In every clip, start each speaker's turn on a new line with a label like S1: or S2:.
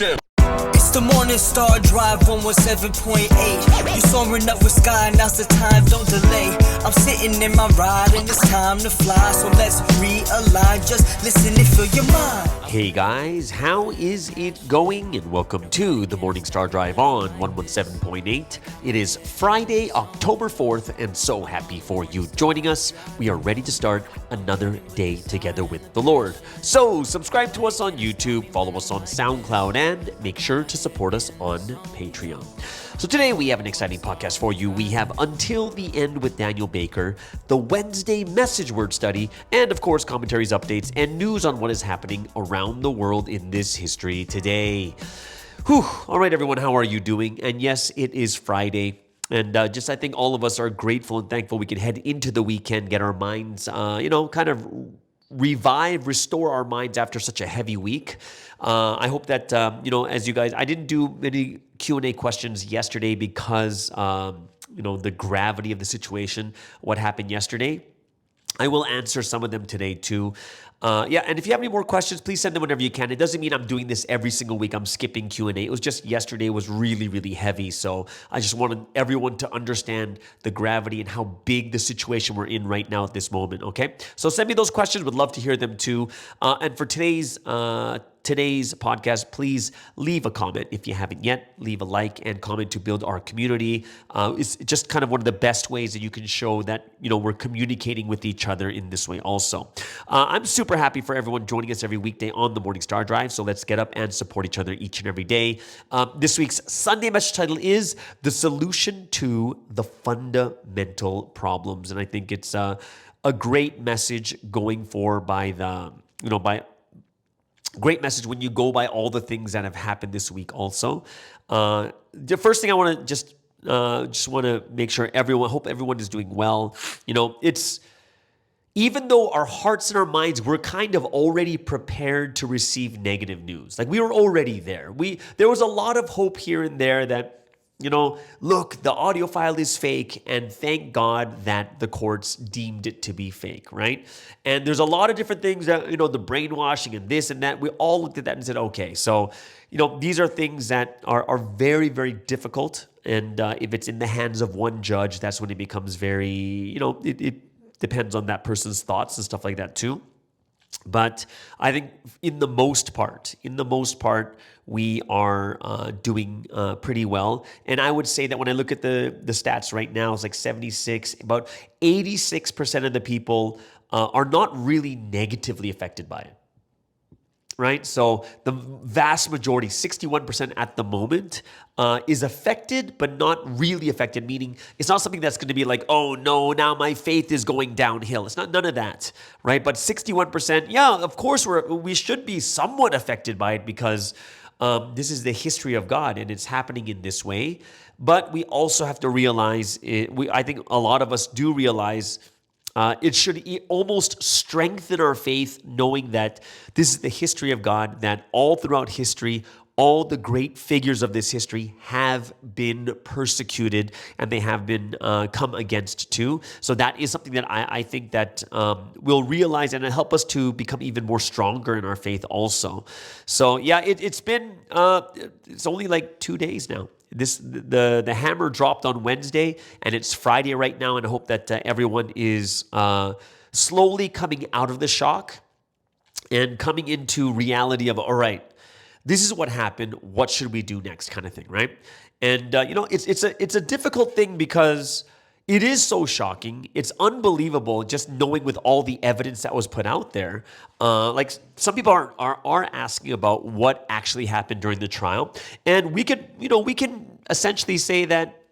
S1: It's the Morning Star Drive 117.8. You soaring up with sky, now's the time, don't delay. I'm sitting in my ride and it's time to fly. So let's realign, just listen and fill your mind.
S2: Hey guys, how is it going? And welcome to the Morning Star Drive on 117.8. It is Friday, October 4th, and so happy for you joining us. We are ready to start another day together with the Lord. So subscribe to us on YouTube, follow us on SoundCloud, and make sure to support us on Patreon. So today we have an exciting podcast for you. We have Until the End with Daniel Baker, the Wednesday message word study, and of course commentaries, updates, and news on what is happening around the world in this history today. Whew. All right, everyone, how are you doing? And yes, it is Friday. And I think all of us are grateful and thankful we can head into the weekend, get our minds, kind of restore our minds after such a heavy week. I hope that, as you guys, I didn't do many Q&A questions yesterday because, the gravity of the situation, what happened yesterday. I will answer some of them today too. And if you have any more questions, please send them whenever you can. It doesn't mean I'm doing this every single week. I'm skipping Q&A. It was just yesterday was really, really heavy. So I just wanted everyone to understand the gravity and how big the situation we're in right now at this moment, okay? So send me those questions. Would love to hear them too. And for today's podcast, please leave a comment. If you haven't yet, leave a like and comment to build our community. It's just kind of one of the best ways that you can show that, we're communicating with each other in this way also. I'm super happy for everyone joining us every weekday on the Morning Star Drive. So let's get up and support each other each and every day. This week's Sunday message title is The Solution to the Fundamental Problems. And I think it's a great message going for great message when you go by all the things that have happened this week also. The first thing I want to just want to make sure hope everyone is doing well. It's even though our hearts and our minds were kind of already prepared to receive negative news. Like we were already there. There was a lot of hope here and there that, look, the audio file is fake, and thank God that the courts deemed it to be fake, right? And there's a lot of different things that, the brainwashing and this and that. We all looked at that and said, okay, so, these are things that are very, very difficult. And if it's in the hands of one judge, that's when it becomes very, it depends on that person's thoughts and stuff like that too. But I think in the most part, we are doing pretty well. And I would say that when I look at the stats right now, it's like 76, about 86% of the people are not really negatively affected by it. Right? So the vast majority, 61% at the moment, is affected, but not really affected, meaning it's not something that's going to be like, oh no, now my faith is going downhill. It's not none of that, right? But 61%, yeah, of course we should be somewhat affected by it because this is the history of God and it's happening in this way. But we also have to realize, I think a lot of us do realize it should almost strengthen our faith knowing that this is the history of God, that all throughout history, all the great figures of this history have been persecuted and they have been come against too. So that is something that I think that we'll realize and it'll help us to become even more stronger in our faith also. So yeah, it's been, it's only like 2 days now. The hammer dropped on Wednesday and it's Friday right now, and I hope that everyone is slowly coming out of the shock and coming into reality of, all right, this is what happened, what should we do next kind of thing, right? And it's a difficult thing because it is so shocking. It's unbelievable just knowing with all the evidence that was put out there. Like some people are asking about what actually happened during the trial. And we can essentially say that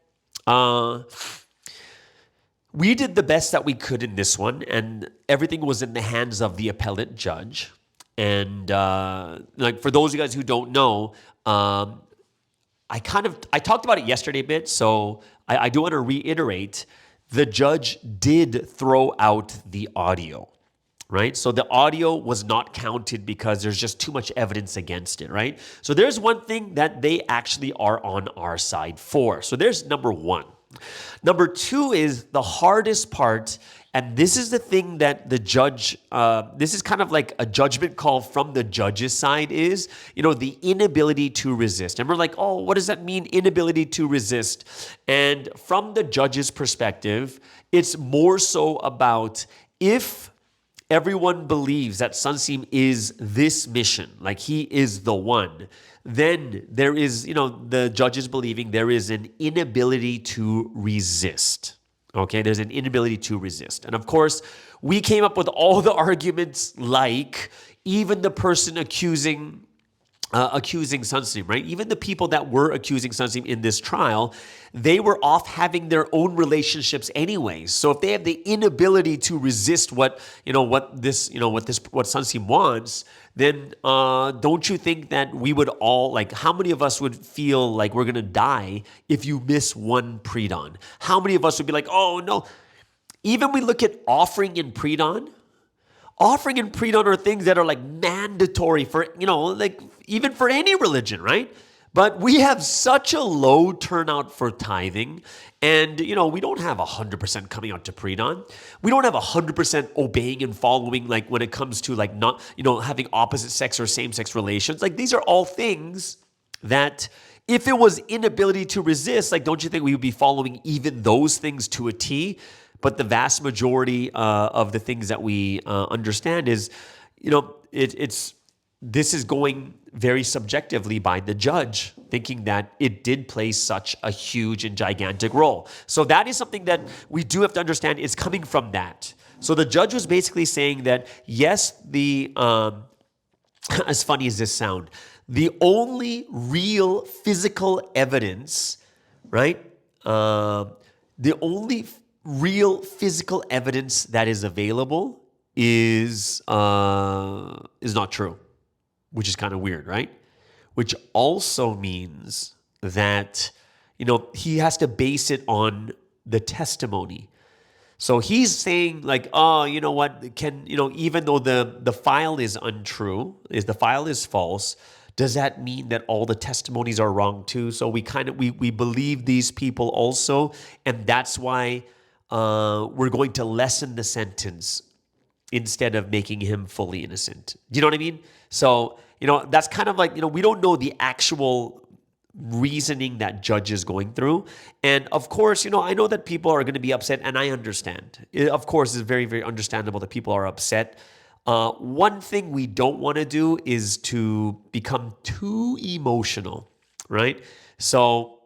S2: we did the best that we could in this one, and everything was in the hands of the appellate judge. And for those of you guys who don't know, I talked about it yesterday a bit, so I do want to reiterate, the judge did throw out the audio, right? So the audio was not counted because there's just too much evidence against it, right? So there's one thing that they actually are on our side for. So there's number one. Number two is the hardest part, And this is the thing that the judge, this is kind of like a judgment call from the judge's side is, the inability to resist. And we're like, oh, what does that mean, inability to resist? And from the judge's perspective, it's more so about if everyone believes that Sunseem is this mission, like he is the one, then there is, the judge is believing there is an inability to resist. Okay, there's an inability to resist. And of course, we came up with all the arguments like even the person accusing Sunseem, right? Even the people that were accusing Sunseem in this trial, they were off having their own relationships anyways. So if they have the inability to resist what Sunseem wants, then don't you think that we would all, like, how many of us would feel like we're gonna die if you miss one pre-dawn? How many of us would be like, oh no? Even we look at offering and pre-dawn. Offering and pre-dawn are things that are like mandatory for, like even for any religion, right? But we have such a low turnout for tithing, and we don't have 100% coming out to pre-dawn. We don't have 100% obeying and following, like when it comes to like not, having opposite sex or same-sex relations. Like these are all things that if it was inability to resist, like don't you think we would be following even those things to a T? But the vast majority of the things that we understand is, this is going very subjectively by the judge, thinking that it did play such a huge and gigantic role. So that is something that we do have to understand is coming from that. So the judge was basically saying that, yes, as funny as this sound, the only real physical evidence, right? The only real physical evidence that is available is not true, which is kind of weird, right? Which also means that, he has to base it on the testimony. So he's saying like, oh, you know what, even though the file is untrue, the file is false, does that mean that all the testimonies are wrong too? So we believe these people also, and that's why we're going to lessen the sentence instead of making him fully innocent. Do you know what I mean? So, that's kind of like, we don't know the actual reasoning that judge is going through. And of course, I know that people are going to be upset, and I understand. Of course, it's very, very understandable that people are upset. One thing we don't want to do is to become too emotional, right? So,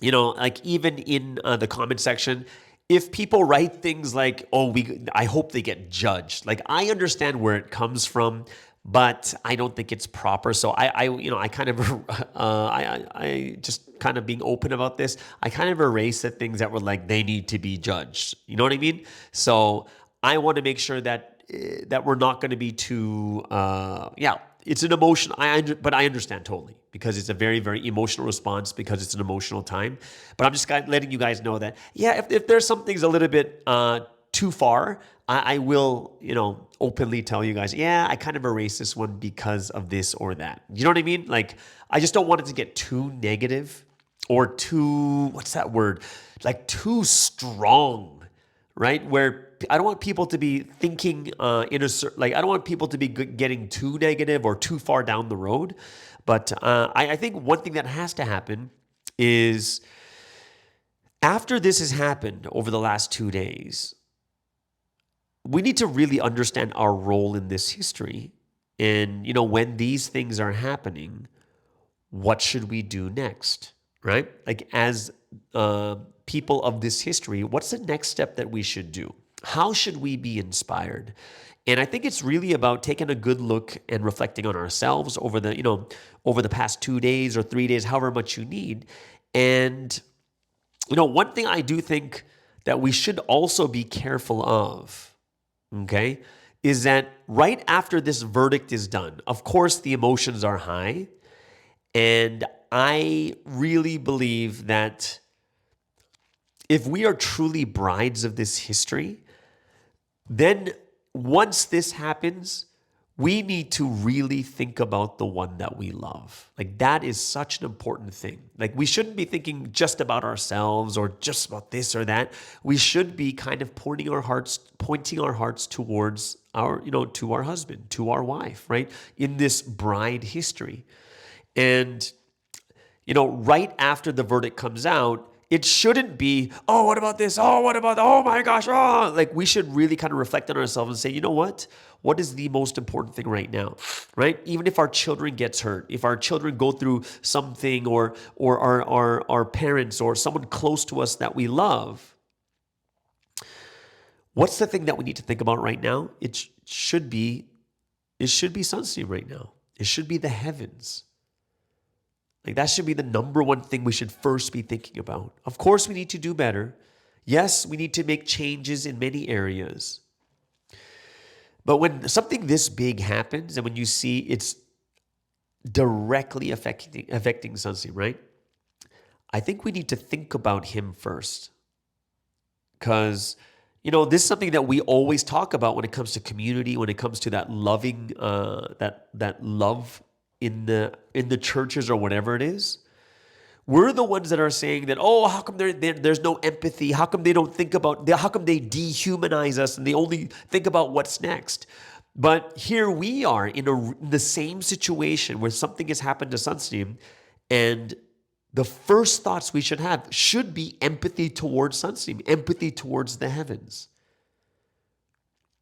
S2: like even in the comment section, if people write things like, "Oh, I hope they get judged," like I understand where it comes from, but I don't think it's proper. So I kind of, I just kind of being open about this. I kind of erase the things that were like they need to be judged. You know what I mean? So I want to make sure that we're not going to be too, it's an emotion. But I understand totally because it's a very, very emotional response because it's an emotional time. But I'm just letting you guys know that, if there's some things a little bit too far, I will, openly tell you guys, I kind of erase this one because of this or that. You know what I mean? Like, I just don't want it to get too negative or too, what's that word? Like too strong, right? Where I don't want people to be thinking I don't want people to be getting too negative or too far down the road. But I think one thing that has to happen is after this has happened over the last 2 days, we need to really understand our role in this history. And, when these things are happening, what should we do next, right? Like as people of this history, what's the next step that we should do? How should we be inspired? And I think it's really about taking a good look and reflecting on ourselves over the past 2 days or 3 days, however much you need. And, one thing I do think that we should also be careful of, okay, is that right after this verdict is done, of course, the emotions are high. And I really believe that if we are truly brides of this history, then once this happens, we need to really think about the one that we love. Like that is such an important thing. Like we shouldn't be thinking just about ourselves or just about this or that. We should be kind of pointing our hearts towards to our husband, to our wife, right? In this bride history. And, right after the verdict comes out, it shouldn't be, oh, what about this? Oh, what about, oh my gosh, oh. Like we should really kind of reflect on ourselves and say, you know what? What is the most important thing right now, right? Even if our children gets hurt, if our children go through something or our parents or someone close to us that we love, what's the thing that we need to think about right now? It should be Sunsteam right now. It should be the heavens. Like that should be the number one thing we should first be thinking about. Of course, we need to do better. Yes, we need to make changes in many areas. But when something this big happens and when you see it's directly affecting Sunsteam, right? I think we need to think about him first. Because, this is something that we always talk about when it comes to community, when it comes to that loving, that love in the churches or whatever it is. We're the ones that are saying that, oh, how come there's no empathy? How come they don't think about, how come they dehumanize us and they only think about what's next? But here we are in the same situation where something has happened to Sunsteam, and the first thoughts we should be empathy towards Sunsteam, empathy towards the heavens.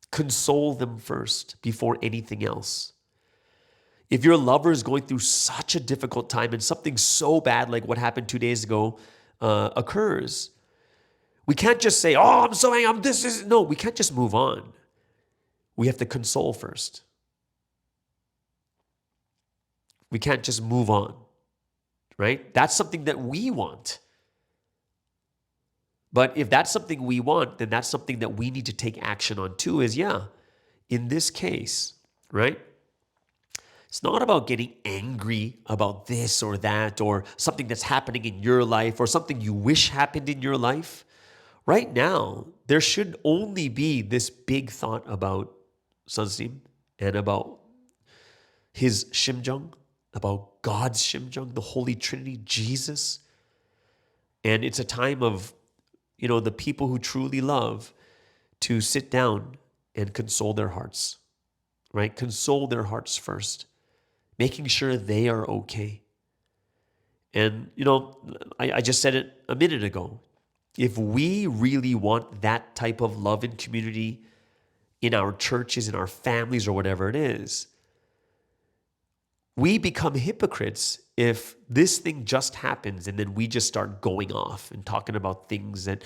S2: Console them first before anything else. If your lover is going through such a difficult time and something so bad like what happened 2 days ago occurs, we can't just say, oh, I'm so angry, no, we can't just move on. We have to console first. We can't just move on, right? That's something that we want. But if that's something we want, then that's something that we need to take action on too, in this case, right? It's not about getting angry about this or that or something that's happening in your life or something you wish happened in your life. Right now, there should only be this big thought about Sunsteam and about his Shimjung, about God's Shimjung, the Holy Trinity, Jesus. And it's a time of, the people who truly love to sit down and console their hearts, right? Console their hearts first, making sure they are okay. And, I just said it a minute ago. If we really want that type of love and community in our churches, in our families, or whatever it is, we become hypocrites if this thing just happens and then we just start going off and talking about things that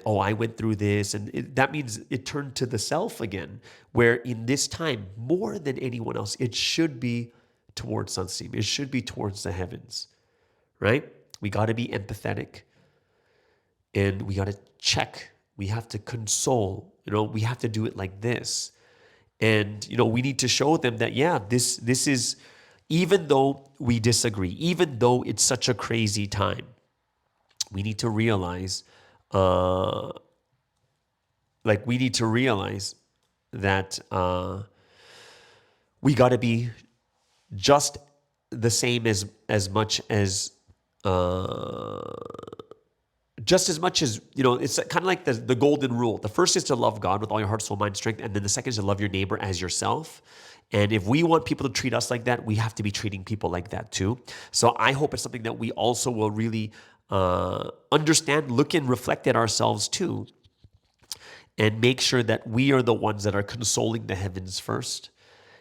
S2: oh, I went through this. And that means it turned to the self again, where in this time, more than anyone else, it should be towards Sunsteam. It should be towards the heavens, right? We got to be empathetic and we got to check. We have to console. We have to do it like this. And, we need to show them that, this is, even though we disagree, even though it's such a crazy time, we need to realize, that we got to be just the same as much as, it's kind of like the golden rule. The first is to love God with all your heart, soul, mind, strength. And then the second is to love your neighbor as yourself. And if we want people to treat us like that, we have to be treating people like that too. So I hope it's something that we also will really understand, look and reflect at ourselves too, and make sure that we are the ones that are consoling the heavens first.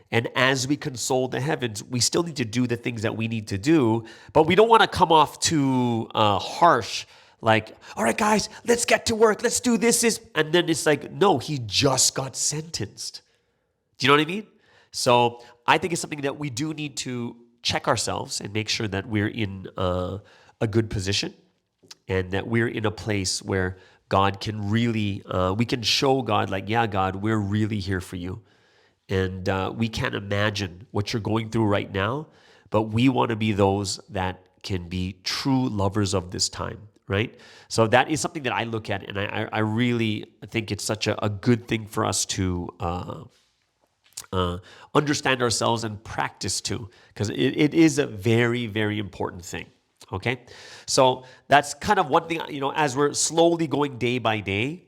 S2: And as we console the heavens, we still need to do the things that we need to do, but we don't want to come off too harsh. Like, all right, guys, let's get to work. Let's do this. And then it's like, no, he just got sentenced. Do you know what I mean? So I think it's something that we do need to check ourselves and make sure that we're in a good position and that we're in a place where God can really, we can show God like, yeah, God, we're really here for you. And we can't imagine what you're going through right now, but we want to be those that can be true lovers of this time, right? So that is something that I look at, and I really think it's such a good thing for us to understand ourselves and practice too, because it is a very, very important thing. Okay, so that's kind of one thing, as we're slowly going day by day,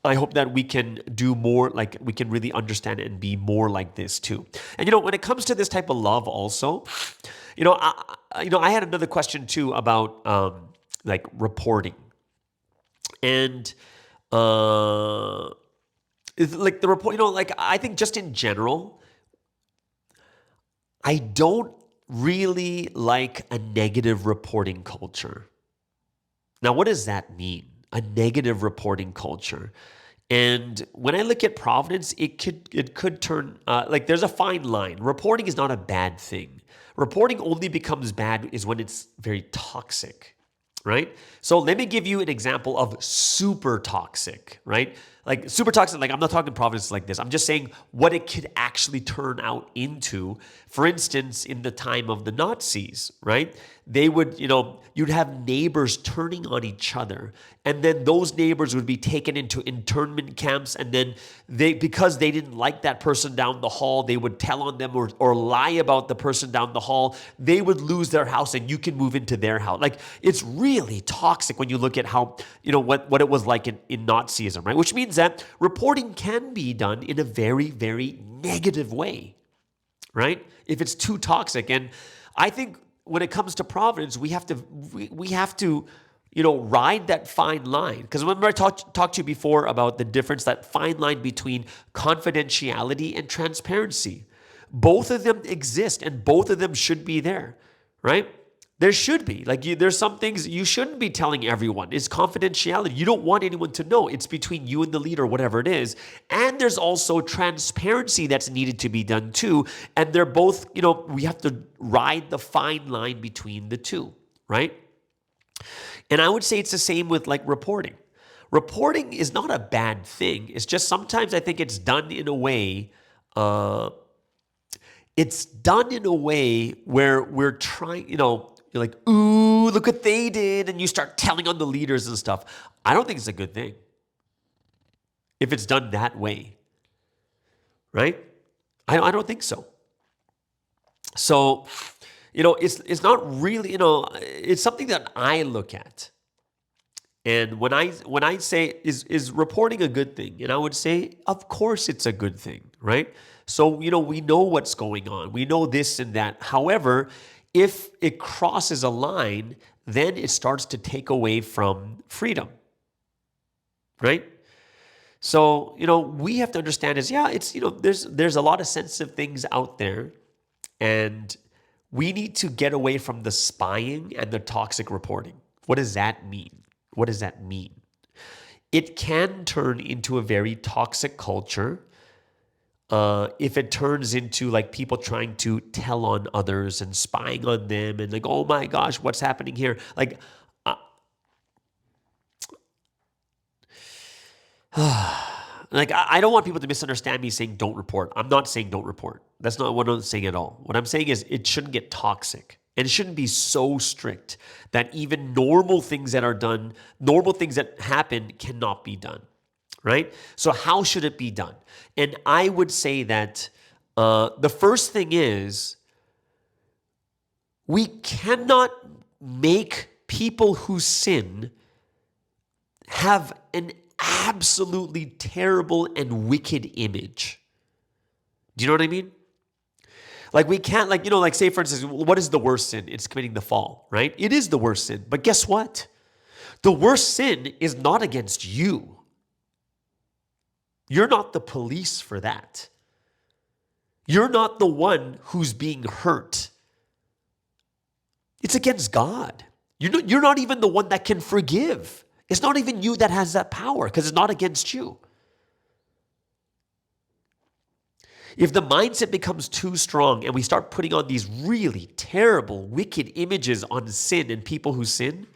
S2: I hope that we can do more, like we can really understand and be more like this too. And when it comes to this type of love also, I had another question too about like reporting. And like the report, like I think just in general, I don't really like a negative reporting culture. Now, what does that mean? A negative reporting culture. And when I look at Providence, it could turn like there's a fine line. Reporting is not a bad thing. Reporting only becomes bad is when it's very toxic, right? So let me give you an example of super toxic, right? Like super toxic, like I'm not talking Providence like this. I'm just saying what it could actually turn out into. For instance, in the time of the Nazis, right? They would, you'd have neighbors turning on each other. And then those neighbors would be taken into internment camps. And then because they didn't like that person down the hall, they would tell on them or lie about the person down the hall. They would lose their house and you can move into their house. Like it's really toxic when you look at how, what it was like in Nazism, right? Which means that reporting can be done in a very, very negative way, right? If it's too toxic. And I think when it comes to Providence, we have to ride that fine line. Because remember I talked to you before about the difference, that fine line between confidentiality and transparency. Both of them exist and both of them should be there, right? There should be. Like there's some things you shouldn't be telling everyone. It's confidentiality. You don't want anyone to know. It's between you and the leader, whatever it is. And there's also transparency that's needed to be done too. And they're both, we have to ride the fine line between the two, right? And I would say it's the same with like reporting. Reporting is not a bad thing. It's just sometimes I think it's done in a way, where we're trying, you're like, ooh, look what they did. And you start telling on the leaders and stuff. I don't think it's a good thing if it's done that way, right? I don't think so. So, it's not really, it's something that I look at. And when I say, is reporting a good thing? And I would say, of course it's a good thing, right? So, we know what's going on. We know this and that. However, if it crosses a line, then it starts to take away from freedom, right? So, we have to understand it's, there's a lot of sensitive things out there, and we need to get away from the spying and the toxic reporting. What does that mean? What does that mean? It can turn into a very toxic culture if it turns into like people trying to tell on others and spying on them and like, oh my gosh, what's happening here? Like, I don't want people to misunderstand me saying don't report. I'm not saying don't report. That's not what I'm saying at all. What I'm saying is it shouldn't get toxic. And it shouldn't be so strict that even normal things that are done, normal things that happen cannot be done, right? So how should it be done? And I would say that the first thing is we cannot make people who sin have an absolutely terrible and wicked image. Do you know what I mean? Like we can't, like say for instance, what is the worst sin? It's committing the fall, right? It is the worst sin. But guess what? The worst sin is not against you. You're not the police for that. You're not the one who's being hurt. It's against God. You're not even the one that can forgive. It's not even you that has that power because it's not against you. If the mindset becomes too strong and we start putting on these really terrible, wicked images on sin and people who sin,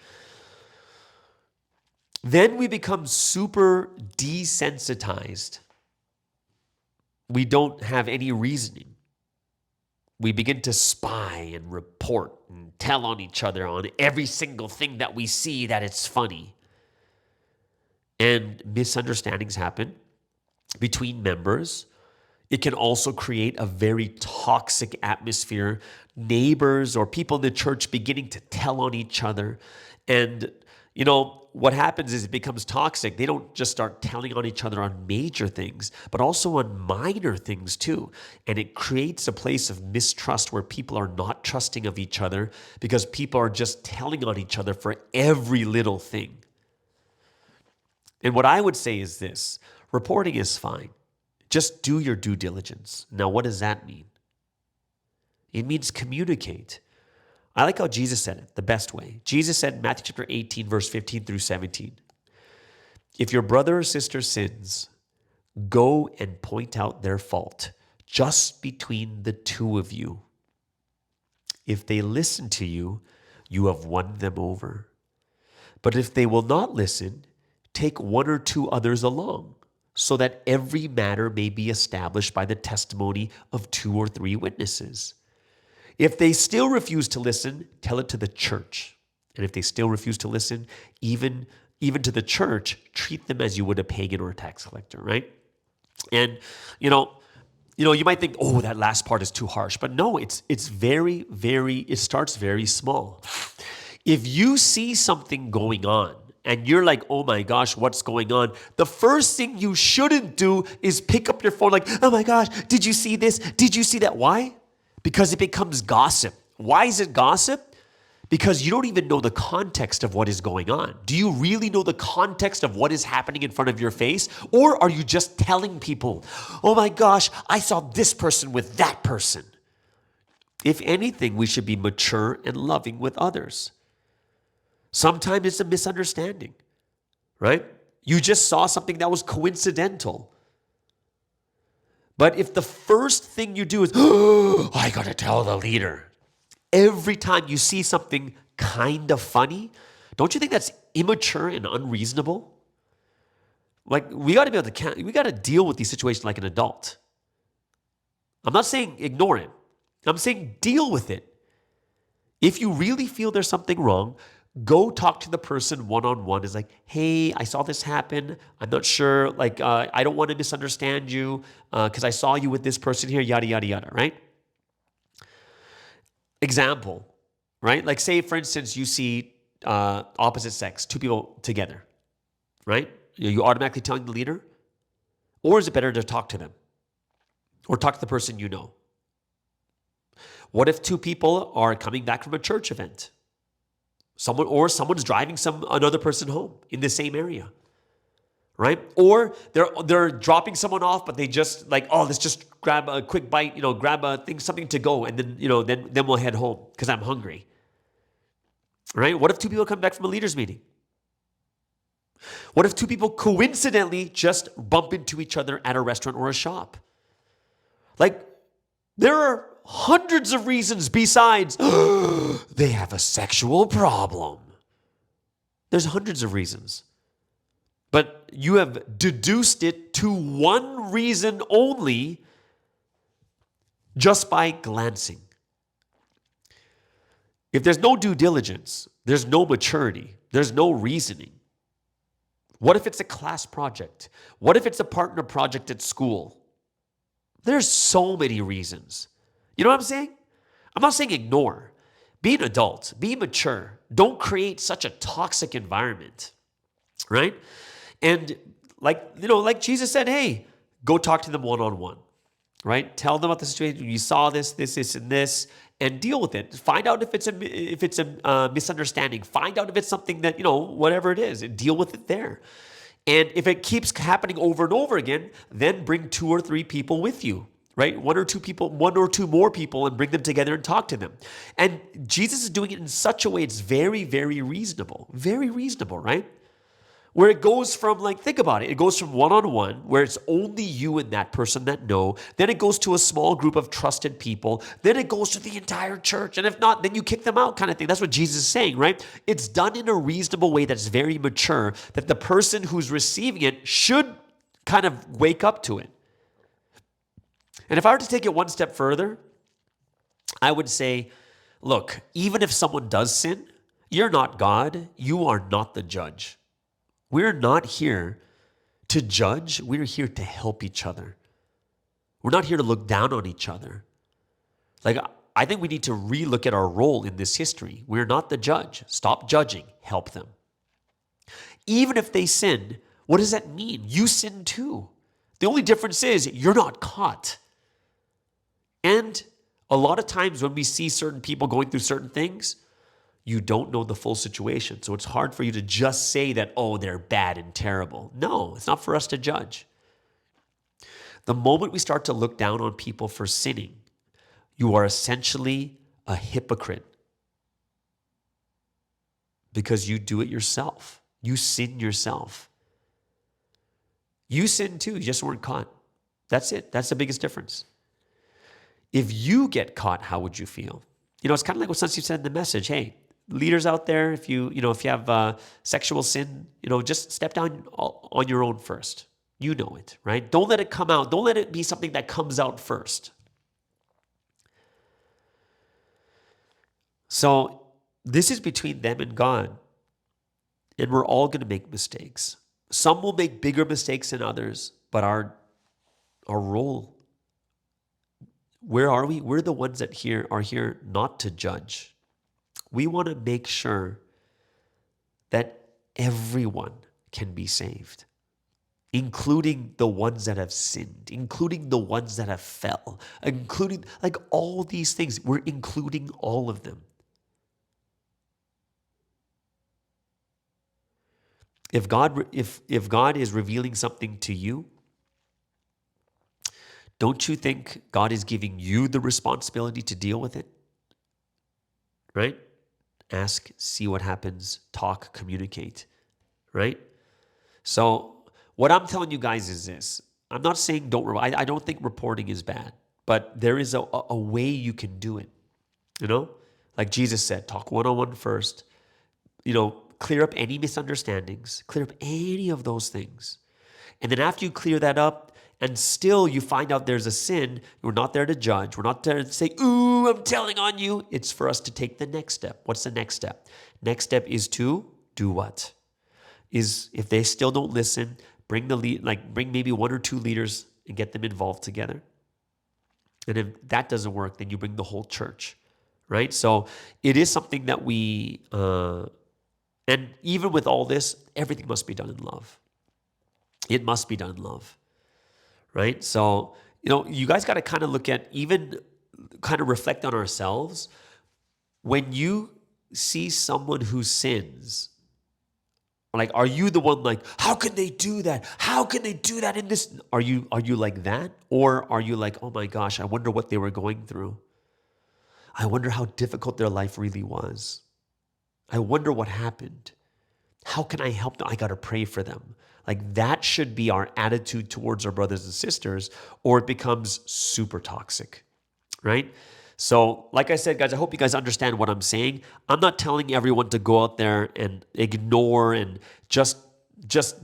S2: then we become super desensitized. We don't have any reasoning. We begin to spy and report and tell on each other on every single thing that we see that it's funny. And misunderstandings happen between members. It can also create a very toxic atmosphere. Neighbors or people in the church beginning to tell on each other. And, what happens is it becomes toxic. They don't just start telling on each other on major things, but also on minor things too. And it creates a place of mistrust where people are not trusting of each other because people are just telling on each other for every little thing. And what I would say is this: reporting is fine. Just do your due diligence. Now, what does that mean? It means communicate. I like how Jesus said it the best way. Jesus said in Matthew chapter 18, verse 15 through 17, if your brother or sister sins, go and point out their fault just between the two of you. If they listen to you, you have won them over. But if they will not listen, take one or two others along, so that every matter may be established by the testimony of 2 or 3 witnesses. If they still refuse to listen, tell it to the church. And if they still refuse to listen, even to the church, treat them as you would a pagan or a tax collector, right? And, you might think, oh, that last part is too harsh. But no, it's very, very, it starts very small. If you see something going on, and you're like, oh my gosh, what's going on? The first thing you shouldn't do is pick up your phone like, oh my gosh, did you see this? Did you see that? Why? Because it becomes gossip. Why is it gossip? Because you don't even know the context of what is going on. Do you really know the context of what is happening in front of your face? Or are you just telling people, oh my gosh, I saw this person with that person? If anything, we should be mature and loving with others. Sometimes it's a misunderstanding, right? You just saw something that was coincidental. But if the first thing you do is, oh, I got to tell the leader. Every time you see something kind of funny, don't you think that's immature and unreasonable? Like, we got to deal with these situations like an adult. I'm not saying ignore it. I'm saying deal with it. If you really feel there's something wrong, go talk to the person one-on-one. It's like, hey, I saw this happen. I'm not sure. I don't want to misunderstand you because I saw you with this person here, yada, yada, yada, right? Example, right? Like say, for instance, you see opposite sex, 2 people together, right? Are you automatically telling the leader? Or is it better to talk to them? Or talk to the person you know? What if 2 people are coming back from a church event? Someone's driving another person home in the same area, right? Or they're dropping someone off, but they just like, oh, let's just grab a quick bite, grab a thing, something to go, and then then we'll head home because I'm hungry, right? What if 2 people come back from a leaders meeting? What if 2 people coincidentally just bump into each other at a restaurant or a shop? Like, there are hundreds of reasons besides they have a sexual problem. There's hundreds of reasons. But you have deduced it to one reason only just by glancing. If there's no due diligence, there's no maturity, there's no reasoning. What if it's a class project? What if it's a partner project at school? There's so many reasons. You know what I'm saying? I'm not saying ignore. Be an adult. Be mature. Don't create such a toxic environment, right? And like Jesus said, hey, go talk to them one-on-one, right? Tell them about the situation. You saw this, and this, and deal with it. Find out if it's a misunderstanding. Find out if it's something that, whatever it is, and deal with it there. And if it keeps happening over and over again, then bring 2 or 3 people with you. Right? 1 or 2 more people, and bring them together and talk to them. And Jesus is doing it in such a way it's very, very reasonable. Very reasonable, right? Where it goes from, think about it. It goes from one-on-one, where it's only you and that person that know. Then it goes to a small group of trusted people. Then it goes to the entire church. And if not, then you kick them out kind of thing. That's what Jesus is saying, right? It's done in a reasonable way that's very mature, that the person who's receiving it should kind of wake up to it. And if I were to take it one step further, I would say, look, even if someone does sin, you're not God. You are not the judge. We're not here to judge. We're here to help each other. We're not here to look down on each other. Like, I think we need to relook at our role in this history. We're not the judge. Stop judging. Help them. Even if they sin, what does that mean? You sin too. The only difference is you're not caught. And a lot of times when we see certain people going through certain things, you don't know the full situation. So it's hard for you to just say that, oh, they're bad and terrible. No, it's not for us to judge. The moment we start to look down on people for sinning, you are essentially a hypocrite because you do it yourself. You sin yourself. You sin too, you just weren't caught. That's it. That's the biggest difference. If you get caught, how would you feel? It's kind of like what Sansi said in the message. Hey, leaders out there, if you have sexual sin, just step down on your own first. You know it, right? Don't let it come out. Don't let it be something that comes out first. So this is between them and God. And we're all going to make mistakes. Some will make bigger mistakes than others, but our role, where are we? We're the ones that are here not to judge. We want to make sure that everyone can be saved, including the ones that have sinned, including the ones that have fell, including like all these things. We're including all of them. If God is revealing something to you, don't you think God is giving you the responsibility to deal with it? Right? Ask, see what happens, talk, communicate. Right? So what I'm telling you guys is this. I'm not saying I don't think reporting is bad, but there is a way you can do it. Like Jesus said, talk one-on-one first. Clear up any misunderstandings, clear up any of those things. And then after you clear that up and still you find out there's a sin, we're not there to judge. We're not there to say, ooh, I'm telling on you. It's for us to take the next step. What's the next step? Next step is to do what? Is if they still don't listen, bring maybe one or two leaders and get them involved together. And if that doesn't work, then you bring the whole church, right? So it is something that we... And even with all this, everything must be done in love. It must be done in love, right? So, you guys got to kind of look at, even kind of reflect on ourselves. When you see someone who sins, like, are you the one like, how can they do that? How can they do that in this? Are you like that? Or are you like, oh my gosh, I wonder what they were going through. I wonder how difficult their life really was. I wonder what happened. How can I help them? I got to pray for them. Like, that should be our attitude towards our brothers and sisters, or it becomes super toxic, right? So like I said, guys, I hope you guys understand what I'm saying. I'm not telling everyone to go out there and ignore and just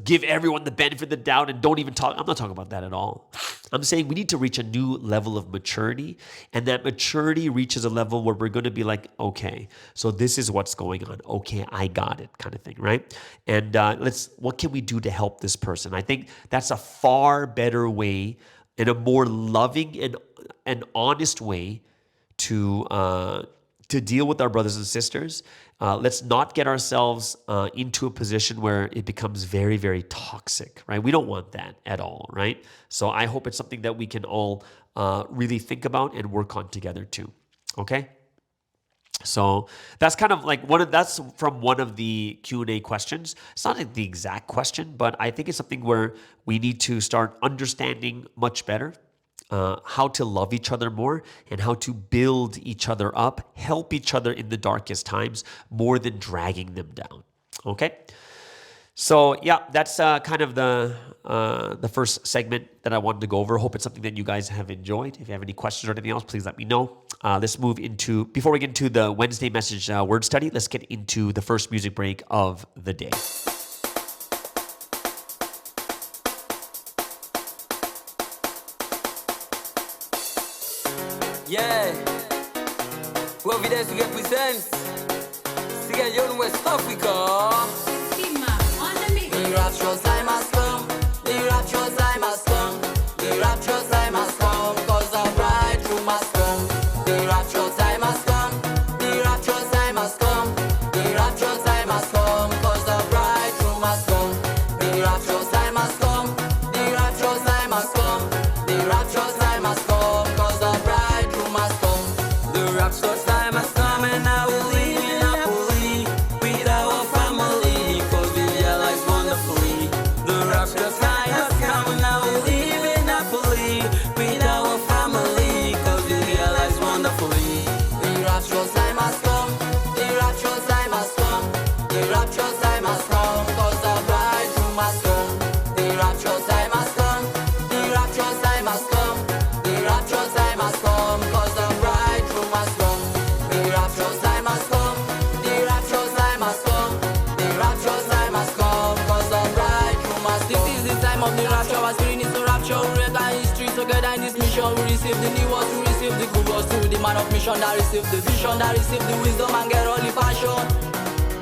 S2: give everyone the benefit of the doubt and don't even talk. I'm not talking about that at all. I'm saying we need to reach a new level of maturity, and that maturity reaches a level where we're going to be like, okay, so this is what's going on. Okay, I got it, kind of thing, right? And what can we do to help this person? I think that's a far better way and a more loving and honest way to deal with our brothers and sisters. Let's not get ourselves into a position where it becomes very, very toxic, right? We don't want that at all, right? So I hope it's something that we can all really think about and work on together too, okay? So that's kind of like that's from one of the Q&A questions. It's not like the exact question, but I think it's something where we need to start understanding much better how to love each other more and how to build each other up, help each other in the darkest times more than dragging them down. Okay? So yeah, that's kind of the first segment that I wanted to go over. Hope it's something that you guys have enjoyed. If you have any questions or anything else, please let me know. Let's move into, before we get into the Wednesday message word study, let's get into the first music break of the day.
S1: Yeah, Providence represents Sierra Leone, West Africa. The rapture's I must come, the rapture's I must come, the rapture's I must come.
S3: man of mission that receive the vision, that receive the wisdom and get all the passion.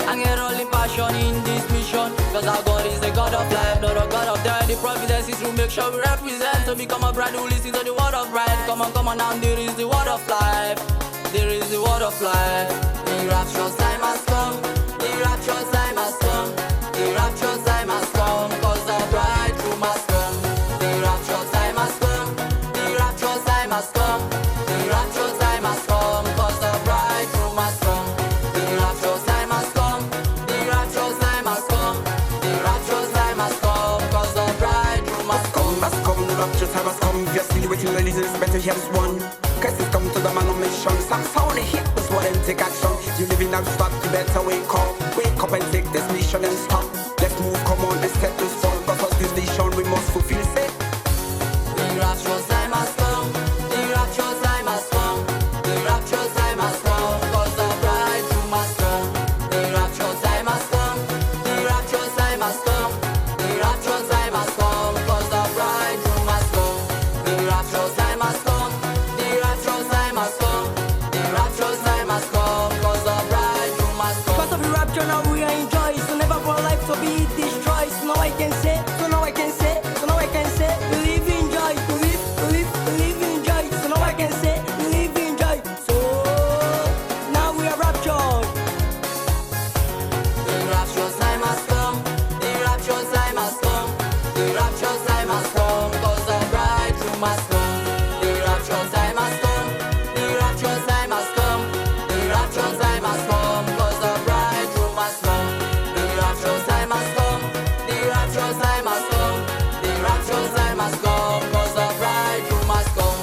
S3: And get all the passion in this mission. Cause our God is the God of life, not a God of death. The providence is to make sure we represent. To become a bride who listens to the word of right. Come on, now there is the word of life. There is the word of life. The rapturous time has come. The rapturous time has come. The rapturous time has come. Cause the bridegroom has come. The rapturous time has come. The rapturous time has come. The rapturous time has come. Cause the bridegroom has come. The rapturous time has come. The rapturous time has come. The rapturous time has come. Cause the bridegroom has come.
S4: The rapturous time has come. If you're still waiting, ladies, it's better hear this one. Cause it's come to the man on mission. Some sound a hit, that's what them take action. You living out spot, you better wake up. Wake up and take this mission and stop. Let's move, come on, let's set this one. Because this vision we must fulfill, say.
S3: The rapturous time has come. The rapturous time has come. The rapturous time has come. Cause the bridegroom has come. The rapturous time has come. The rapturous time has come. The rapturous time has come. Cause the bridegroom has come. The rapturous time has come. The rapturous time has come. The rapturous time has come. Cause the bridegroom has come.
S5: Because of the rapture now we are in joy. So never for life to be destroyed. So now I can say, so now I can say, so now I can say, believe in joy, believe in joy. So now I can say, believe in joy. So now we are raptured.
S3: The rapturous time has come. The rapturous time has come. The rapturous time has come. Cause the bridegroom has come. The rapturous time has come. The rapturous time has come. The rapturous time has come. Cause the bridegroom has come. The rapturous time has come. The rapturous time has come. The rapturous time has come. Cause the bridegroom has come.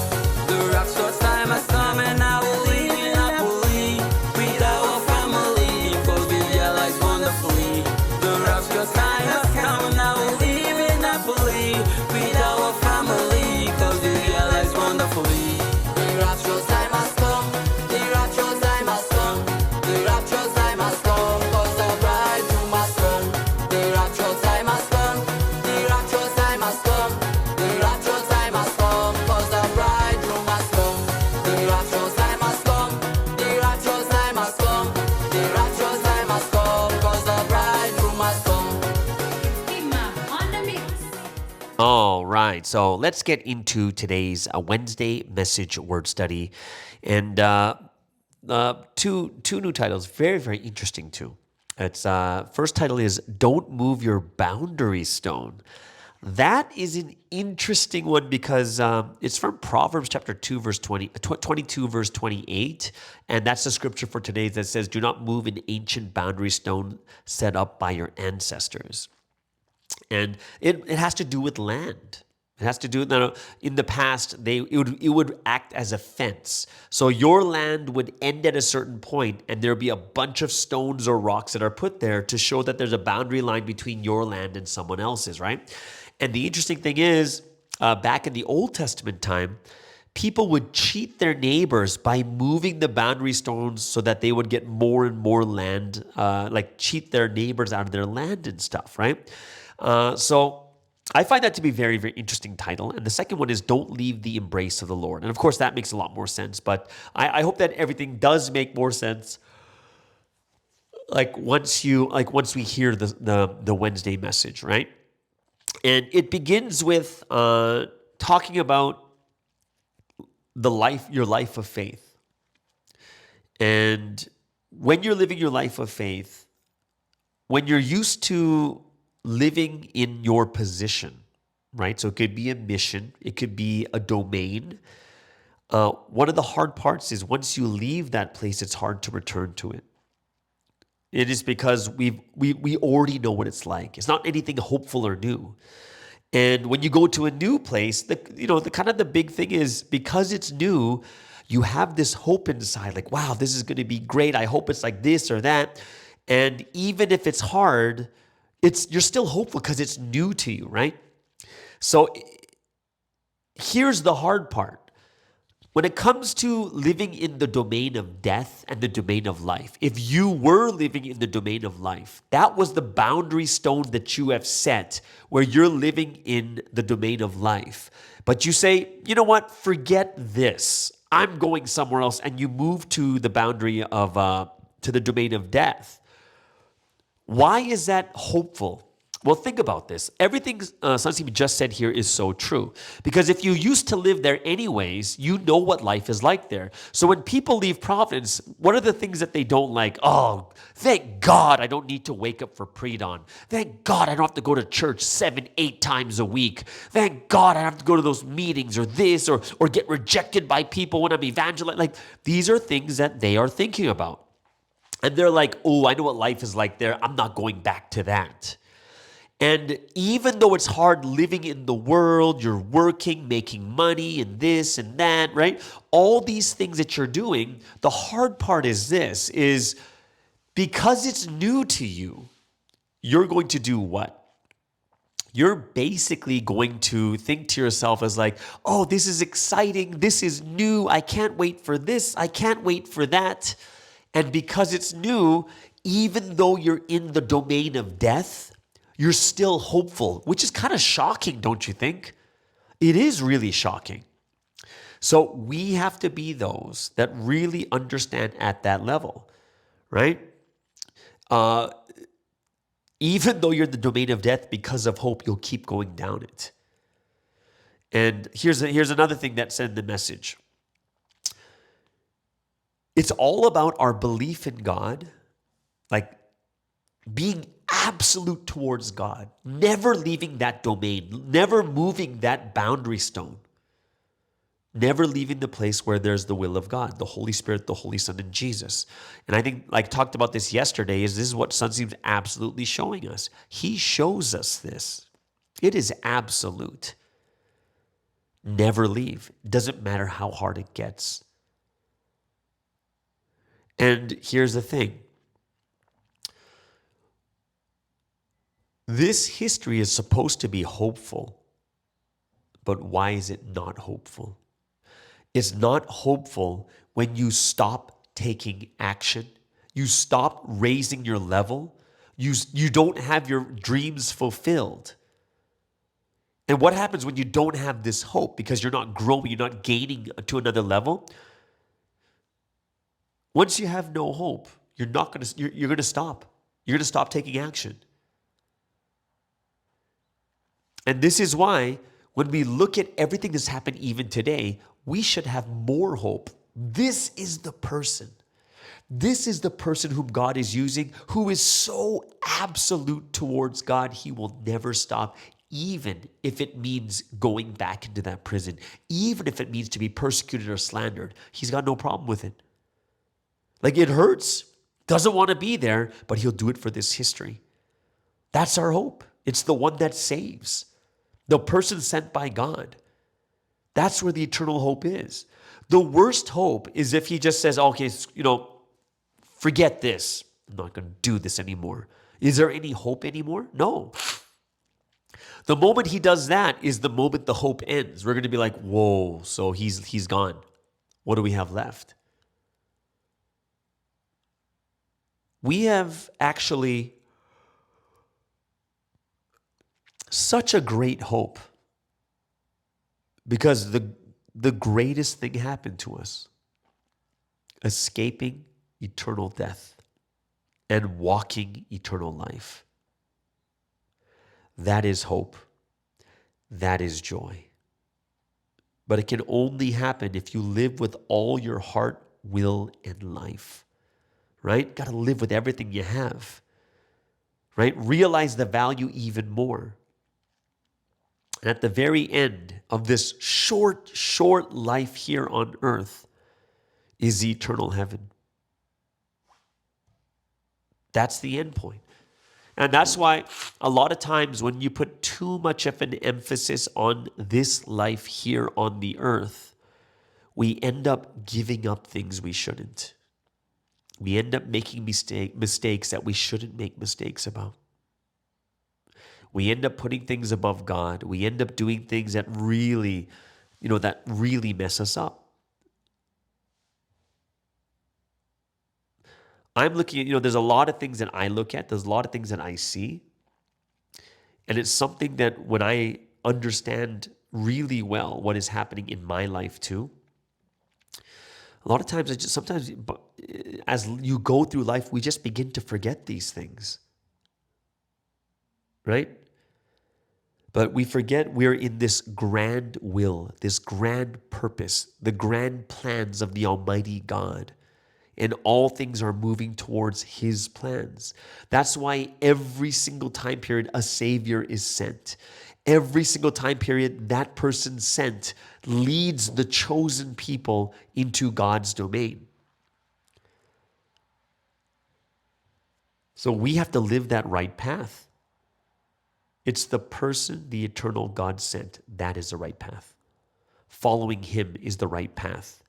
S3: The rapturous time has come and I will live happily with our family. For we realize wonderfully. The rapturous time has come and I will live happily with our family. Cause we realize wonderfully. The rapturous time has come. The rapturous time has come. The rapturous time has come. Cause the bridegroom has come. The rapturous time has come. The rapturous time has come. The rapturous time has come. Cause the bridegroom has come. The rapturous time has come. The rapturous time has come. The rapturous time has come. Cause the bridegroom has come.
S6: On the mix.
S2: All right, so let's get into today's Wednesday message word study, and two new titles, very very interesting too. It's first title is "Don't Move Your Boundary Stone." That is an interesting one because it's from Proverbs chapter 2 verse 22 verse 28, and that's the scripture for today that says, "Do not move an ancient boundary stone set up by your ancestors." And it has to do with land. It has to do with, in the past, it would act as a fence. So your land would end at a certain point, and there would be a bunch of stones or rocks that are put there to show that there's a boundary line between your land and someone else's, right? And the interesting thing is, back in the Old Testament time, people would cheat their neighbors by moving the boundary stones so that they would get more and more land, like cheat their neighbors out of their land and stuff, right? So I find that to be a very, very interesting title. And the second one is "Don't Leave the Embrace of the Lord." And of course, that makes a lot more sense. But I hope that everything does make more sense. Once we hear the Wednesday message, right? And it begins with talking about your life of faith. And when you're living your life of faith, when you're used to living in your position, right? So it could be a mission, it could be a domain. One of the hard parts is once you leave that place, it's hard to return to it. It is because we already know what it's like. It's not anything hopeful or new. And when you go to a new place, the kind of the big thing is because it's new, you have this hope inside, like, wow, this is going to be great. I hope it's like this or that. And even if it's hard, you're still hopeful because it's new to you, right? So here's the hard part. When it comes to living in the domain of death and the domain of life, if you were living in the domain of life, that was the boundary stone that you have set where you're living in the domain of life. But you say, you know what? Forget this. I'm going somewhere else, and you move to the boundary of, to the domain of death. Why is that hopeful? Well, think about this. Everything Sanseem just said here is so true. Because if you used to live there anyways, you know what life is like there. So when people leave Providence, what are the things that they don't like? Oh, thank God I don't need to wake up for pre-dawn. Thank God I don't have to go to church 7, 8 times a week. Thank God I don't have to go to those meetings or this or get rejected by people when I'm evangelizing. Like, these are things that they are thinking about. And they're like, oh, I know what life is like there. I'm not going back to that. And even though it's hard living in the world, you're working, making money, and this and that, right? All these things that you're doing, the hard part is this, is because it's new to you, you're going to do what? You're basically going to think to yourself as like, oh, this is exciting, this is new, I can't wait for this, I can't wait for that. And because it's new, even though you're in the domain of death, you're still hopeful, which is kind of shocking, don't you think? It is really shocking. So we have to be those that really understand at that level, right? Even though you're in the domain of death, because of hope, you'll keep going down it. And here's another thing that said in the message. It's all about our belief in God, like being absolute towards God, never leaving that domain, never moving that boundary stone, never leaving the place where there's the will of God, the Holy Spirit, the Holy Son, and Jesus. And I think, like talked about this yesterday, this is what Sunseem's absolutely showing us. He shows us this. It is absolute. Never leave. Doesn't matter how hard it gets. And here's the thing. This history is supposed to be hopeful, but why is it not hopeful? It's not hopeful when you stop taking action, you stop raising your level, you don't have your dreams fulfilled. And what happens when you don't have this hope because you're not growing, you're not gaining to another level? Once you have no hope, you're going to stop. You're going to stop taking action. And this is why when we look at everything that's happened even today, we should have more hope. This is the person. This is the person whom God is using, who is so absolute towards God, he will never stop, even if it means going back into that prison, even if it means to be persecuted or slandered. He's got no problem with it. Like, it hurts, doesn't want to be there, but he'll do it for this history. That's our hope. It's the one that saves. The person sent by God. That's where the eternal hope is. The worst hope is if he just says, okay, forget this. I'm not going to do this anymore. Is there any hope anymore? No. The moment he does that is the moment the hope ends. We're going to be like, whoa, so he's gone. What do we have left? We have actually such a great hope because the greatest thing happened to us, escaping eternal death and walking eternal life. That is hope. That is joy. But it can only happen if you live with all your heart, will, and life. Right? Got to live with everything you have. Right? Realize the value even more. And at the very end of this short life here on earth is the eternal heaven. That's the end point. And that's why a lot of times when you put too much of an emphasis on this life here on the earth, we end up giving up things we shouldn't. We end up making mistakes that we shouldn't make mistakes about. We end up putting things above God. We end up doing things that really mess us up. I'm looking at, there's a lot of things that I look at. There's a lot of things that I see. And it's something that when I understand really well what is happening in my life too, A lot of times, sometimes as you go through life, we just begin to forget these things, right? But we forget we're in this grand will, this grand purpose, the grand plans of the Almighty God. And all things are moving towards His plans. That's why every single time period a Savior is sent. Every single time period that person sent leads the chosen people into God's domain. So we have to live that right path. It's the person the eternal God sent. That is the right path. Following Him is the right path.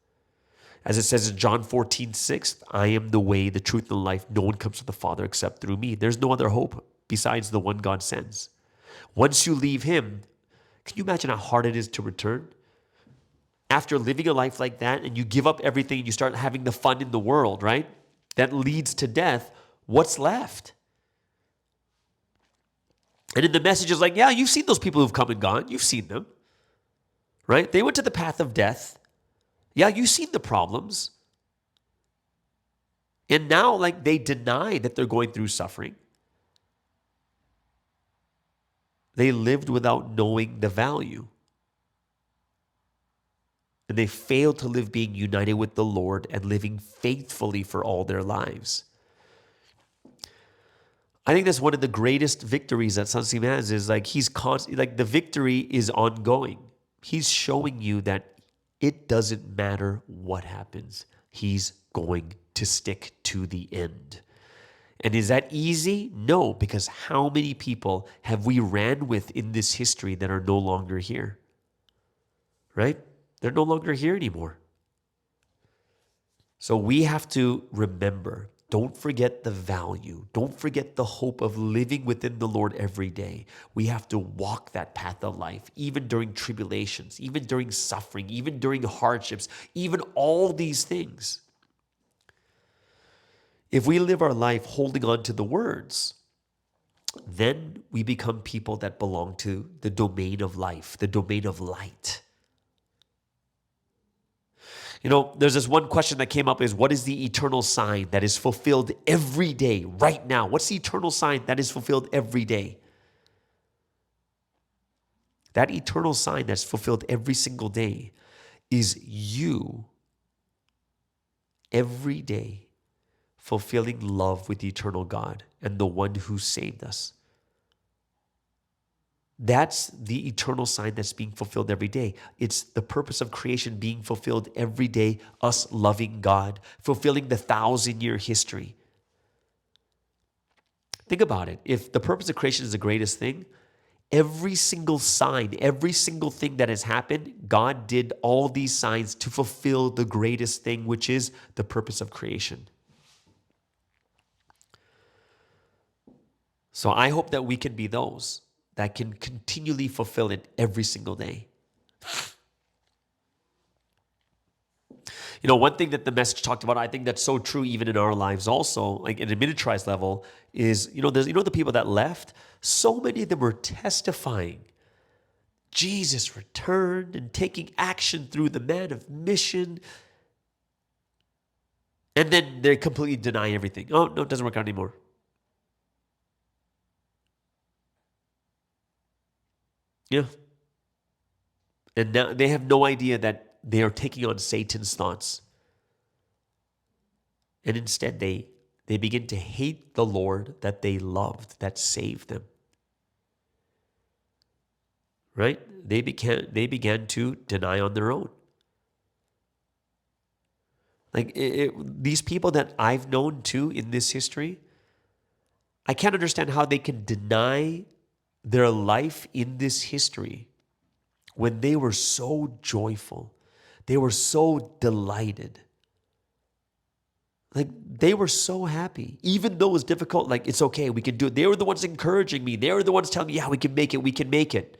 S2: As it says in John 14:6, I am the way, the truth, and the life. No one comes to the Father except through me. There's no other hope besides the one God sends. Once you leave Him, can you imagine how hard it is to return? After living a life like that and you give up everything and you start having the fun in the world, right? That leads to death. What's left? And in the message is like, yeah, you've seen those people who've come and gone. You've seen them, right? They went to the path of death. Yeah, you've seen the problems. And now, like, they deny that they're going through suffering. They lived without knowing the value. And they failed to live being united with the Lord and living faithfully for all their lives. I think that's one of the greatest victories that Sansim has is like the victory is ongoing. He's showing you that it doesn't matter what happens. He's going to stick to the end. And is that easy? No, because how many people have we ran with in this history that are no longer here? Right? They're no longer here anymore. So we have to remember, don't forget the value. Don't forget the hope of living within the Lord every day. We have to walk that path of life, even during tribulations, even during suffering, even during hardships, even all these things. If we live our life holding on to the words, then we become people that belong to the domain of life, the domain of light. You know, there's this one question that came up is, what is the eternal sign that is fulfilled every day, right now? What's the eternal sign that is fulfilled every day? That eternal sign that's fulfilled every single day is you every day fulfilling love with the eternal God and the one who saved us. That's the eternal sign that's being fulfilled every day. It's the purpose of creation being fulfilled every day, us loving God, fulfilling the 1,000-year history. Think about it. If the purpose of creation is the greatest thing, every single sign, every single thing that has happened, God did all these signs to fulfill the greatest thing, which is the purpose of creation. So I hope that we can be those that can continually fulfill it every single day. You know, one thing that the message talked about, I think that's so true even in our lives also, like at a miniaturized level, is, there's the people that left, so many of them were testifying. Jesus returned and taking action through the man of mission. And then they completely deny everything. Oh, no, it doesn't work out anymore. Yeah. And now they have no idea that they are taking on Satan's thoughts. And instead they begin to hate the Lord that they loved, that saved them. Right? They began to deny on their own. Like these people that I've known too in this history, I can't understand how they can deny their life in this history when they were so joyful. They were so delighted. Like they were so happy. Even though it was difficult, like it's okay, we can do it. They were the ones encouraging me. They were the ones telling me, yeah, we can make it, we can make it.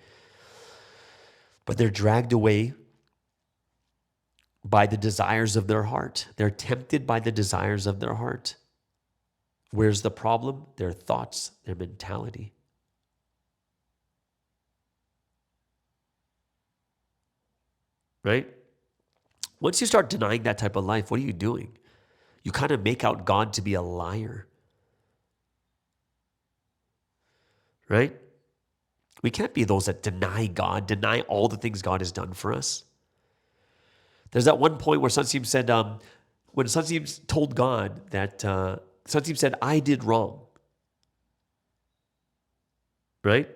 S2: But they're dragged away by the desires of their heart. They're tempted by the desires of their heart. Where's the problem? Their thoughts, their mentality. Right? Once you start denying that type of life, what are you doing? You kind of make out God to be a liar, right? We can't be those that deny God, deny all the things God has done for us. There's that one point where Sunseem said, when Sunseem told God that, Sunseem said, I did wrong, right?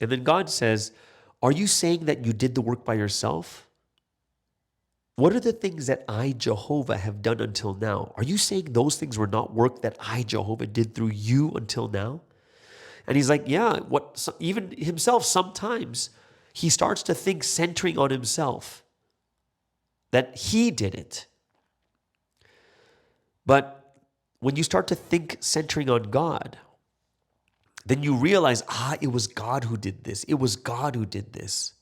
S2: And then God says, are you saying that you did the work by yourself? What are the things that I, Jehovah, have done until now? Are you saying those things were not work that I, Jehovah, did through you until now? And he's like, yeah, even himself, sometimes he starts to think centering on himself, that he did it. But when you start to think centering on God, then you realize, it was God who did this. It was God who did this.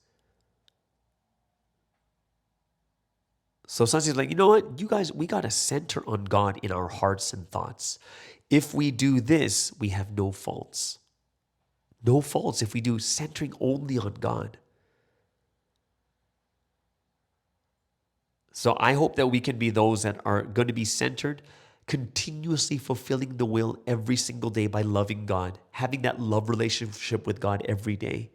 S2: So Sansi's like, you know what? You guys, we got to center on God in our hearts and thoughts. If we do this, we have no faults. No faults if we do centering only on God. So I hope that we can be those that are going to be centered, continuously fulfilling the will every single day by loving God, having that love relationship with God every day.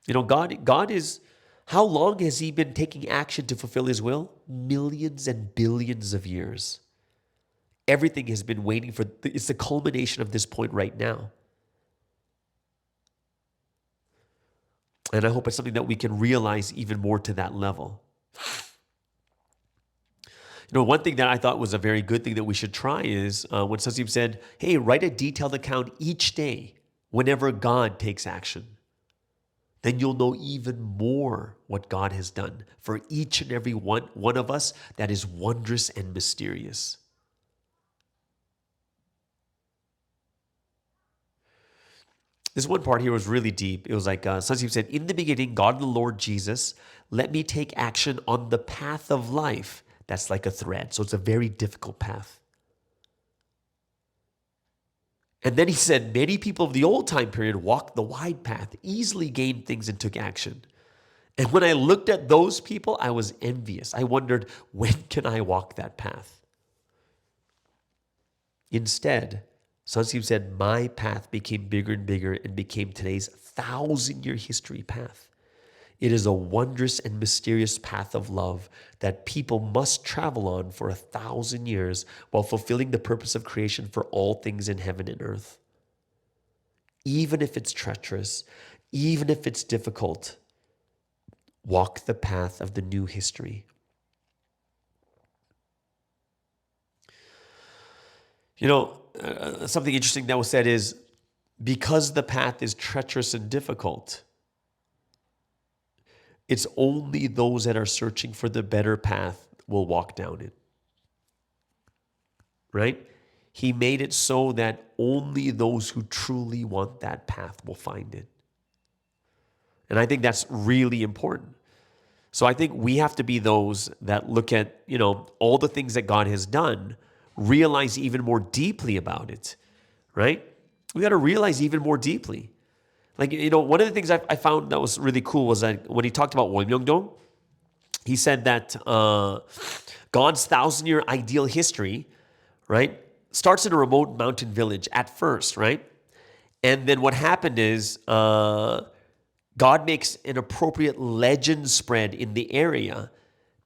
S2: You know, God is, how long has he been taking action to fulfill his will? Millions and billions of years. Everything has been waiting for, it's the culmination of this point right now. And I hope it's something that we can realize even more to that level. You know, one thing that I thought was a very good thing that we should try is when Sasim said, hey, write a detailed account each day whenever God takes action. Then you'll know even more what God has done for each and every one of us that is wondrous and mysterious. This one part here was really deep. It was like, Sanjeev said, in the beginning, God the Lord Jesus, let me take action on the path of life. That's like a thread. So it's a very difficult path. And then he said, many people of the old time period walked the wide path, easily gained things and took action. And when I looked at those people, I was envious. I wondered, when can I walk that path? Instead, Sanjeev said, my path became bigger and bigger and became today's 1,000-year history path. It is a wondrous and mysterious path of love that people must travel on for 1,000 years while fulfilling the purpose of creation for all things in heaven and earth. Even if it's treacherous, even if it's difficult, walk the path of the new history. You know, something interesting that was said is, because the path is treacherous and difficult, it's only those that are searching for the better path will walk down it. Right? He made it so that only those who truly want that path will find it. And I think that's really important. So I think we have to be those that look at, you know, all the things that God has done, realize even more deeply about it, right? We got to realize even more deeply. Like, you know, one of the things I found that was really cool was that when he talked about Wonmyeongdong, he said that God's 1,000-year ideal history, right, starts in a remote mountain village at first, right? And then what happened is God makes an appropriate legend spread in the area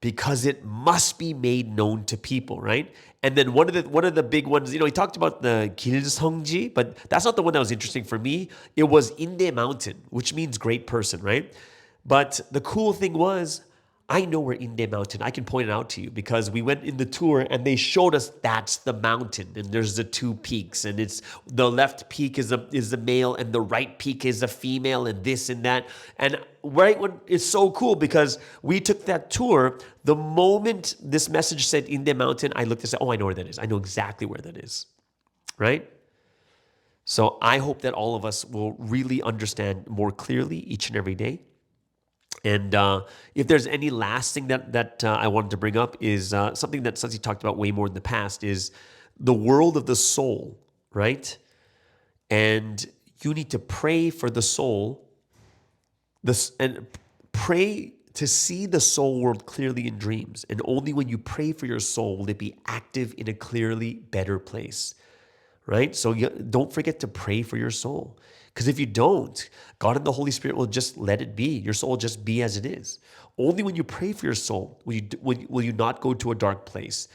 S2: because it must be made known to people, right? And then one of the big ones, you know, he talked about the Gilseongji, but that's not the one that was interesting for me. It was Inde Mountain, which means great person, right? But the cool thing was, I know where Inde Mountain, I can point it out to you because we went in the tour and they showed us that's the mountain and there's the two peaks and it's the left peak is the male and the right peak is the female and this and that. And right when it's so cool because we took that tour, the moment this message said Inde Mountain, I looked and said, oh, I know where that is. I know exactly where that is, right? So I hope that all of us will really understand more clearly each and every day. And if there's any last thing that I wanted to bring up is something that Sansi talked about way more in the past is the world of the soul, right? And you need to pray for the soul, and pray to see the soul world clearly in dreams. And only when you pray for your soul will it be active in a clearly better place, right? So don't forget to pray for your soul. Because if you don't, God and the Holy Spirit will just let it be. Your soul will just be as it is. Only when you pray for your soul will you not go to a dark place,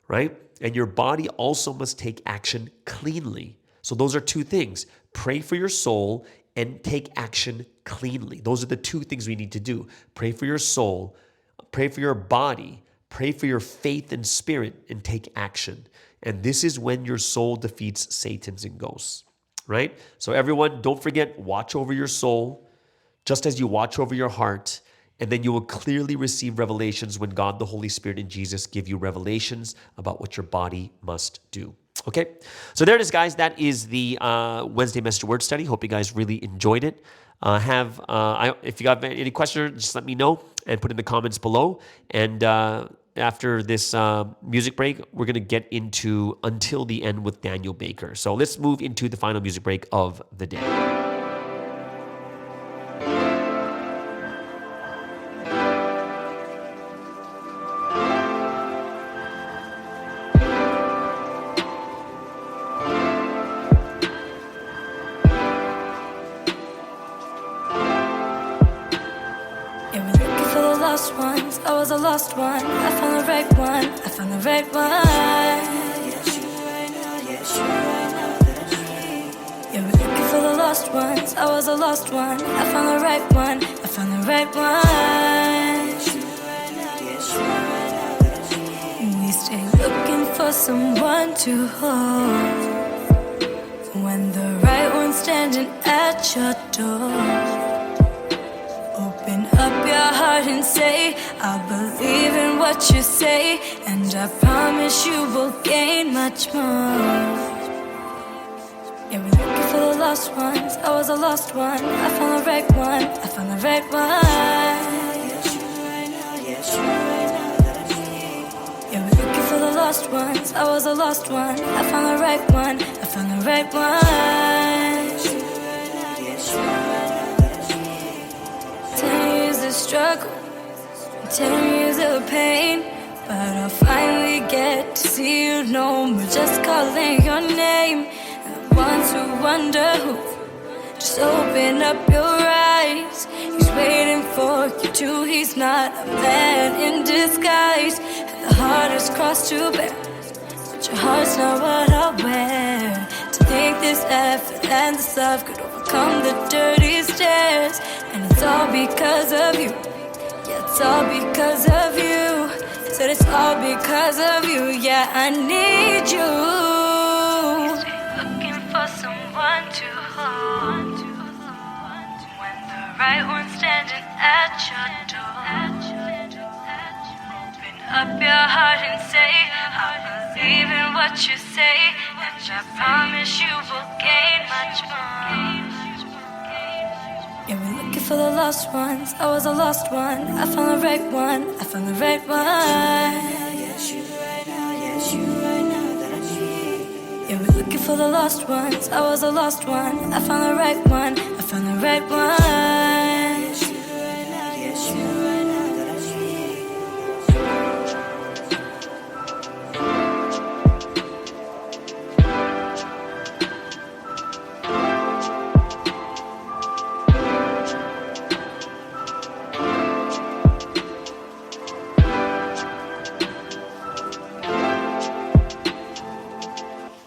S2: right? And your body also must take action cleanly. So those are two things. Pray for your soul and take action cleanly. Those are the two things we need to do. Pray for your soul, pray for your body, pray for your faith and spirit, and take action. And this is when your soul defeats Satans and ghosts, right? So everyone, don't forget, watch over your soul, just as you watch over your heart, and then you will clearly receive revelations when God, the Holy Spirit, and Jesus give you revelations about what your body must do. Okay, so there it is, guys. That is the Wednesday Message Word Study. Hope you guys really enjoyed it. If you got any questions, just let me know and put in the comments below. And after this music break, we're going to get into Until the End with Daniel Baker. So let's move into the final music break of the day.
S7: I was a lost one. I found the right one. I found the right one. Yeah, we're looking for the lost ones. I was a lost one. I found the right one. I found the right one. We stay looking for someone to hold when the right one's standing at your door. Open up your heart and say, I believe in what you say, and I promise you will gain much more. Yeah, we're looking for the lost ones. I was a lost one. I found the right one. I found the right one. Yeah, we're looking for the lost ones. I was a lost one. I found the right one. I found the right one. 10 years of struggle, 10 years of pain, but I'll finally get to see you no more. Just calling your name, and the ones who wonder who, just open up your eyes. He's waiting for you too. He's not a man in disguise. And the hardest cross to bear, but your heart's not what I wear. To think this effort and this love could overcome the dirty stairs. And it's all because of you. Yeah, it's all because of you. Said it's all because of you. Yeah, I need you. Looking for someone to hold when the right one's standing at your door. Open up your heart and say, I believe in what you say, and I promise you will gain much more. Yeah, we're looking for the lost ones. I was a lost one. I found the right one. I found the right one. Yeah, we're looking for the lost ones. I was a lost one. I found the right one. I found the right one.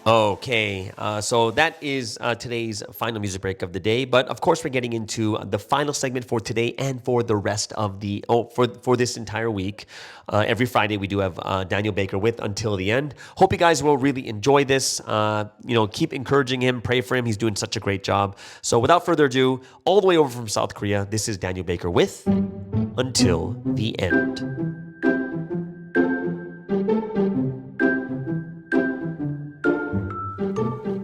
S2: Okay, so that is today's final music break of the day. But of course, we're getting into the final segment for today and for the rest of the for this entire week. Every Friday we do have Daniel Baker with Until the End. Hope you guys will really enjoy this. Keep encouraging him, pray for him. He's doing such a great job. So without further ado, all the way over from South Korea, this is Daniel Baker with Until the End.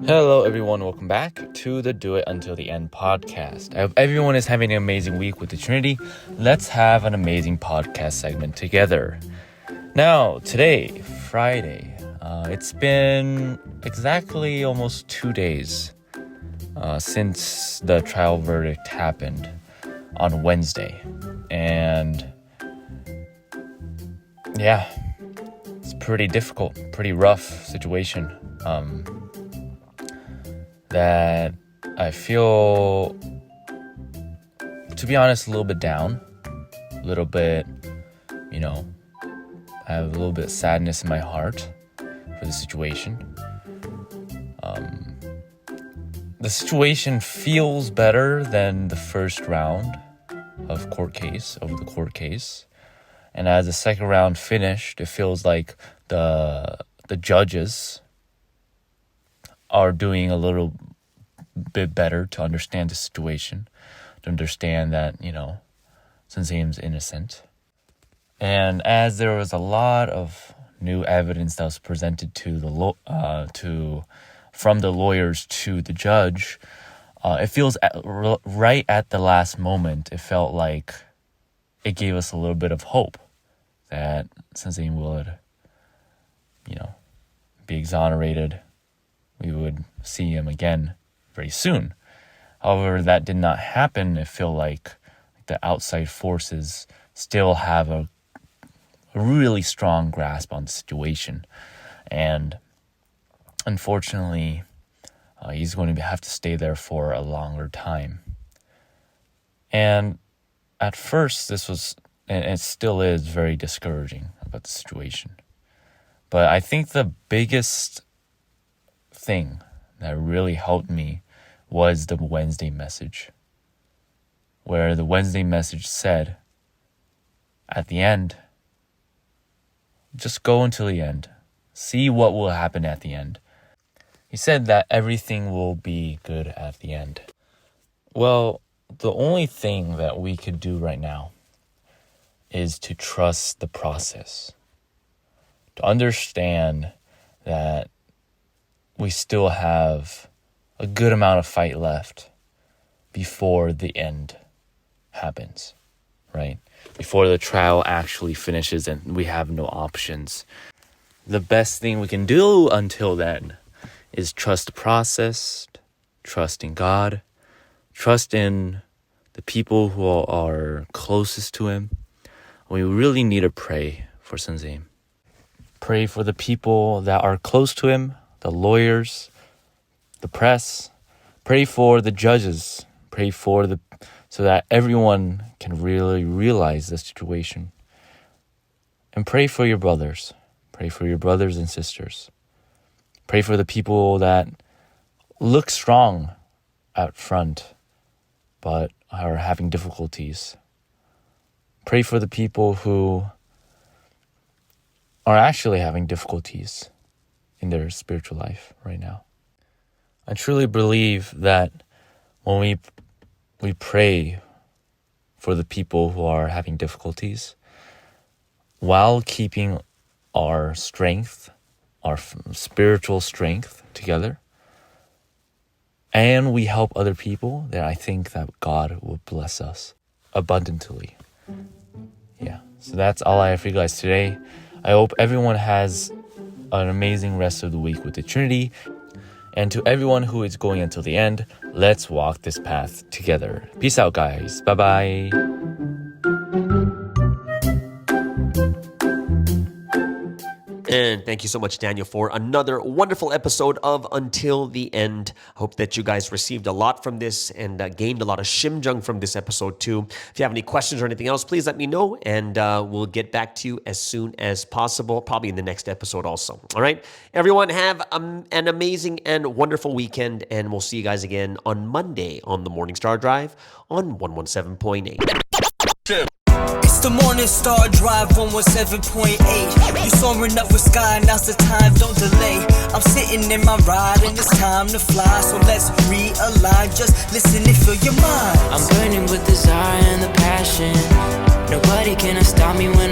S8: Hello everyone, welcome back to the Do It Until the End podcast. I hope everyone is having an amazing week with the Trinity. Let's have an amazing podcast segment together. Now, today, Friday, it's been exactly almost 2 days since the trial verdict happened on Wednesday. And yeah, it's pretty difficult, pretty rough situation. That I feel, to be honest, a little bit down, a little bit, I have a little bit of sadness in my heart for the situation. The situation feels better than the first round of the court case. And as the second round finished, it feels like the judges are doing a little bit better to understand the situation, to understand that, Sunseim's innocent. And as there was a lot of new evidence that was presented from the lawyers to the judge, it feels right at the last moment, it felt like it gave us a little bit of hope that Sunseim would, be exonerated. We would see him again very soon. However, that did not happen. It felt like the outside forces still have a really strong grasp on the situation. And unfortunately, he's going to have to stay there for a longer time. And at first, this was, and it still is, very discouraging about the situation. But I think the biggest thing that really helped me was the Wednesday message, where the Wednesday message said, at the end, just go until the end. See what will happen at the end. He said that everything will be good at the end. Well, the only thing that we could do right now is to trust the process, to understand that we still have a good amount of fight left before the end happens, right? Before the trial actually finishes and we have no options. The best thing we can do until then is trust the process, trust in God, trust in the people who are closest to him. We really need to pray for Sunseim. Pray for the people that are close to him, the lawyers, the press. Pray for the judges. Pray for so that everyone can really realize the situation. And pray for your brothers. Pray for your brothers and sisters. Pray for the people that look strong out front, but are having difficulties. Pray for the people who are actually having difficulties in their spiritual life right now. I truly believe that when we pray for the people who are having difficulties, while keeping our strength, our spiritual strength together, and we help other people, then I think that God will bless us abundantly. Yeah, so that's all I have for you guys today. I hope everyone has an amazing rest of the week with the Trinity. And to everyone who is going until the end, let's walk this path together. Peace out, guys. Bye-bye.
S2: And thank you so much, Daniel, for another wonderful episode of Until the End. I hope that you guys received a lot from this and gained a lot of shimjung from this episode too. If you have any questions or anything else, please let me know, and we'll get back to you as soon as possible, probably in the next episode also. All right? Everyone, have an amazing and wonderful weekend, and we'll see you guys again on Monday on the Morning Star Drive on 117.8.
S1: It's the Morning Star Drive 117.8. You soaring up with sky, now's the time, don't delay. I'm sitting in my ride and it's time to fly. So let's realign, just listen and fill your mind.
S9: I'm burning with desire and the passion. Nobody can stop me when